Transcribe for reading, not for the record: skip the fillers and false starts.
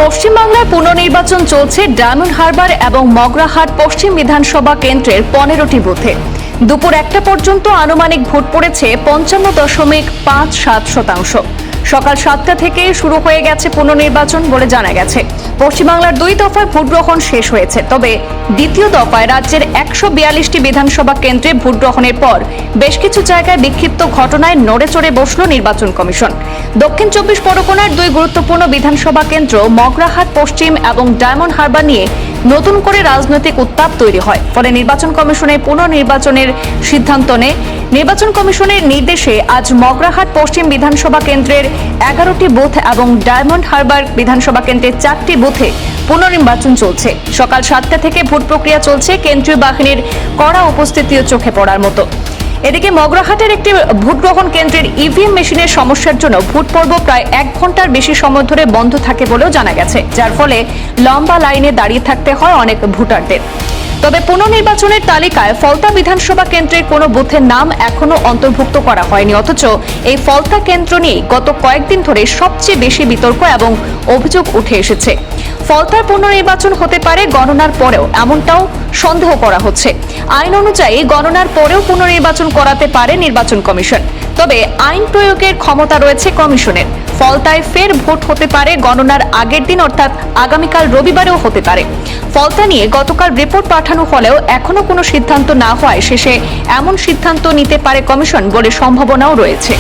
পশ্চিমবাংলার পুনর্নির্বাচন চলছে ডায়মন্ড হারবার এবং মগরাহাট পশ্চিম বিধানসভা কেন্দ্রের 15টি বুথে। দুপুর 1টা পর্যন্ত আনুমানিক ভোট পড়েছে 55.57%। সকাল 7টা থেকে শুরু হয়ে গেছে পুনর্নির্বাচন বলে জানা গেছে। পশ্চিমবাংলার 2 দফায় ভোট গ্রহণ শেষ হয়েছে, তবে দ্বিতীয় দফায় রাজ্যের 142টি বিধানসভা কেন্দ্রে ভোট গ্রহণের পর বেশ কিছু জায়গায় বিক্ষিপ্ত ঘটনায় নড়েচড়ে বসল নির্বাচন কমিশন। দক্ষিণ 24 পরগনার 2 গুরুত্বপূর্ণ বিধানসভা কেন্দ্র মগরাহাট পশ্চিম এবং ডায়মন্ড হারবার নিয়ে নতুন করে রাজনৈতিক উত্তাপ তৈরি হয়। ফলে নির্বাচন কমিশনের পুনর্নির্বাচনের সিদ্ধান্ত নেয়। নির্বাচন কমিশনের নির্দেশে আজ মগরাহাট পশ্চিম বিধানসভা কেন্দ্রের 11টি বুথ এবং ডায়মন্ড হারবার বিধানসভা কেন্দ্রের 4টি বুথে পুনর্নির্বাচন চলছে। সকাল 7টা থেকে ভোট প্রক্রিয়া চলছে। কেন্দ্রীয় বাহিনীর কড়া উপস্থিতিও চোখে পড়ার মতো। এদিকে মগরাহাটের একটি ভোট গ্রহণ কেন্দ্রের ইভিএম মেশিনের সমস্যার জন্য ভোট পর্ব প্রায় 1 ঘন্টার বেশি সময় ধরে বন্ধ থাকে বলেও জানা গেছে, যার ফলে লম্বা লাইনে দাঁড়িয়ে থাকতে হয় অনেক ভোটারদের। তবে পুনর্নির্বাচনের তালিকায় ফলতা বিধানসভা কেন্দ্রের কোনো বুথের নাম এখনো অন্তর্ভুক্ত করা হয়নি, অথচ এই ফলতা কেন্দ্র নিয়ে গত কয়েকদিন ধরে সবচেয়ে বেশি বিতর্ক এবং অভিযোগ উঠে এসেছে। ফলতার পুনর্নির্বাচন হতে পারে গণনার পরেও, এমনটাও সন্দেহ করা হচ্ছে। আইন অনুযায়ী গণনার পরেও পুনর্নির্বাচন করাতে পারে নির্বাচন কমিশন, তবে আইন প্রয়োগের ক্ষমতা রয়েছে কমিশনের। ফলতায় ফের ভোট হতে পারে গণনার আগের দিন, অর্থাৎ আগামীকাল রবিবারেও হতে পারে। ফলতা নিয়ে গতকাল রিপোর্ট পাঠানো হলেও এখনো কোনো সিদ্ধান্ত না হওয়ায় শেষে এমন সিদ্ধান্ত নিতে পারে কমিশন বলে সম্ভাবনাও রয়েছে।